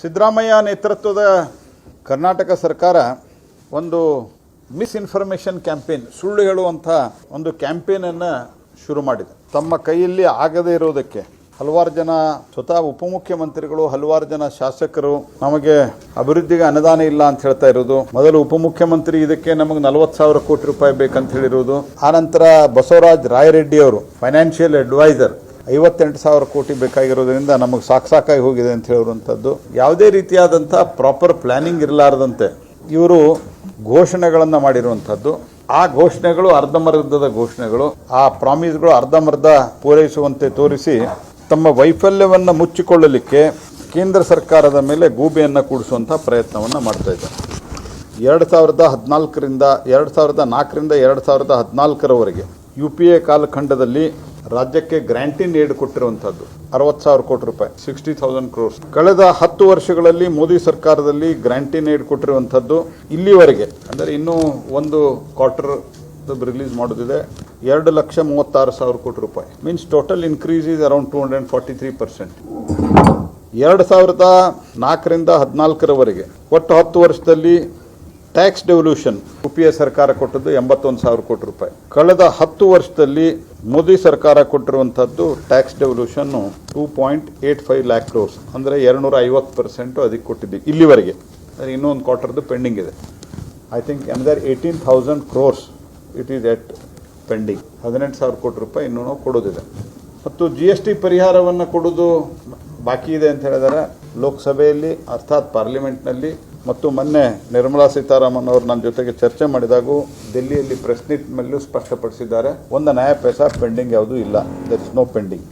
ಸಿದ್ದರಾಮಯ್ಯ ನೇತೃತ್ವದ ಕರ್ನಾಟಕ ಸರ್ಕಾರ ಒಂದು ಮಿಸ್ಇನ್ಫಾರ್ಮೇಷನ್ ಕ್ಯಾಂಪೇನ್, ಸುಳ್ಳು ಹೇಳುವಂಥ ಒಂದು ಕ್ಯಾಂಪೇನನ್ನು ಶುರು ಮಾಡಿದೆ. ತಮ್ಮ ಕೈಯಲ್ಲಿ ಆಗದೇ ಇರೋದಕ್ಕೆ ಹಲವಾರು ಜನ ಸ್ವತಃ ಉಪಮುಖ್ಯಮಂತ್ರಿಗಳು, ಹಲವಾರು ಜನ ಶಾಸಕರು ನಮಗೆ ಅಭಿವೃದ್ಧಿಗೆ ಅನುದಾನ ಇಲ್ಲ ಅಂತ ಹೇಳ್ತಾ ಇರೋದು. ಮೊದಲು ಉಪಮುಖ್ಯಮಂತ್ರಿ ಇದಕ್ಕೆ ನಮಗೆ 40,000 ಕೋಟಿ ರೂಪಾಯಿ ಬೇಕಂತ ಹೇಳಿರೋದು. ಆನಂತರ ಬಸವರಾಜ ರಾಯರೆಡ್ಡಿ ಅವರು ಫೈನಾನ್ಷಿಯಲ್ ಅಡ್ವೈಸರ್ 58,000 ಕೋಟಿ ಬೇಕಾಗಿರೋದ್ರಿಂದ ನಮಗೆ ಸಾಕಾಗಿ ಹೋಗಿದೆ ಅಂತ ಹೇಳಿರುವಂಥದ್ದು. ಯಾವುದೇ ರೀತಿಯಾದಂಥ ಪ್ರಾಪರ್ ಪ್ಲಾನಿಂಗ್ ಇರಲಾರದಂತೆ ಇವರು ಘೋಷಣೆಗಳನ್ನು ಮಾಡಿರುವಂಥದ್ದು. ಆ ಘೋಷಣೆಗಳು ಅರ್ಧಂಬರ್ಧದ ಘೋಷಣೆಗಳು, ಆ ಪ್ರಾಮಿಸ್ಗಳು ಅರ್ಧಂಬರ್ಧ ಪೂರೈಸುವಂತೆ ತೋರಿಸಿ ತಮ್ಮ ವೈಫಲ್ಯವನ್ನು ಮುಚ್ಚಿಕೊಳ್ಳಲಿಕ್ಕೆ ಕೇಂದ್ರ ಸರ್ಕಾರದ ಮೇಲೆ ಗೂಬೆಯನ್ನು ಕೂಡಿಸುವಂಥ ಪ್ರಯತ್ನವನ್ನು ಮಾಡ್ತಾ ಇದ್ದಾರೆ. 2014ರಿಂದ 2014ರವರೆಗೆ UPA ಕಾಲಖಂಡದಲ್ಲಿ ರಾಜ್ಯಕ್ಕೆ ಗ್ರಾಂಟಿನ್ ಏಡ್ ಕೊಟ್ಟಿರುವಂಥದ್ದು 60,000 ಕೋಟಿ ರೂಪಾಯಿ, 60,000 crores. ಕಳೆದ 10 ವರ್ಷಗಳಲ್ಲಿ ಮೋದಿ ಸರ್ಕಾರದಲ್ಲಿ ಗ್ರಾಂಟಿನ್ ಏಡ್ ಕೊಟ್ಟಿರುವಂಥದ್ದು ಇಲ್ಲಿವರೆಗೆ, ಅಂದರೆ ಇನ್ನೂ ಒಂದು ಕ್ವಾರ್ಟರ್ ರಿಲೀಸ್ ಮಾಡೋದಿದೆ, 2,36,000 ಕೋಟಿ ರೂಪಾಯಿ. Means total increase is around 243%. 2004ರಿಂದ 2014ರವರೆಗೆ ಒಟ್ಟು 10 ವರ್ಷದಲ್ಲಿ ಟ್ಯಾಕ್ಸ್ ಡೆವಲ್ಯೂಷನ್ UPA ಸರ್ಕಾರ ಕೊಟ್ಟದ್ದು 81,000 ಕೋಟಿ ರೂಪಾಯಿ. ಕಳೆದ 10 ವರ್ಷದಲ್ಲಿ ಮೋದಿ ಸರ್ಕಾರ ಕೊಟ್ಟಿರುವಂಥದ್ದು ಟ್ಯಾಕ್ಸ್ ಡೆವಲ್ಯೂಷನ್ 2.85 lakh crores, ಅಂದರೆ 250% ಅದಕ್ಕೆ ಕೊಟ್ಟಿದ್ದೀವಿ ಇಲ್ಲಿವರೆಗೆ. ಇನ್ನೊಂದು ಕ್ವಾರ್ಟರ್ದು ಪೆಂಡಿಂಗ್ ಇದೆ. I think another 18,000 crores it is at pending. 18,000 ಕೋಟಿ ರೂಪಾಯಿ ಇನ್ನೂ ನಾವು ಕೊಡೋದಿದೆ. ಮತ್ತು GST ಪರಿಹಾರವನ್ನು ಕೊಡೋದು ಬಾಕಿ ಇದೆ ಅಂತ ಹೇಳಿದರೆ ಲೋಕಸಭೆಯಲ್ಲಿ ಅರ್ಥಾತ್ ಪಾರ್ಲಿಮೆಂಟ್ನಲ್ಲಿ ಮತ್ತು ಮೊನ್ನೆ ನಿರ್ಮಲಾ ಸೀತಾರಾಮನ್ ಅವರು ನನ್ನ ಜೊತೆಗೆ ಚರ್ಚೆ ಮಾಡಿದಾಗೂ ದಿಲ್ಲಿಯಲ್ಲಿ ಪ್ರೆಸ್ ಮೀಟ್ ಮೇಲೂ ಸ್ಪಷ್ಟಪಡಿಸಿದ್ದಾರೆ, ಒಂದು ನಯಾ ಪೈಸಾ ಪೆಂಡಿಂಗ್ ಯಾವುದೂ ಇಲ್ಲ, ದಟ್ ಇಸ್ ನೋ ಪೆಂಡಿಂಗ್.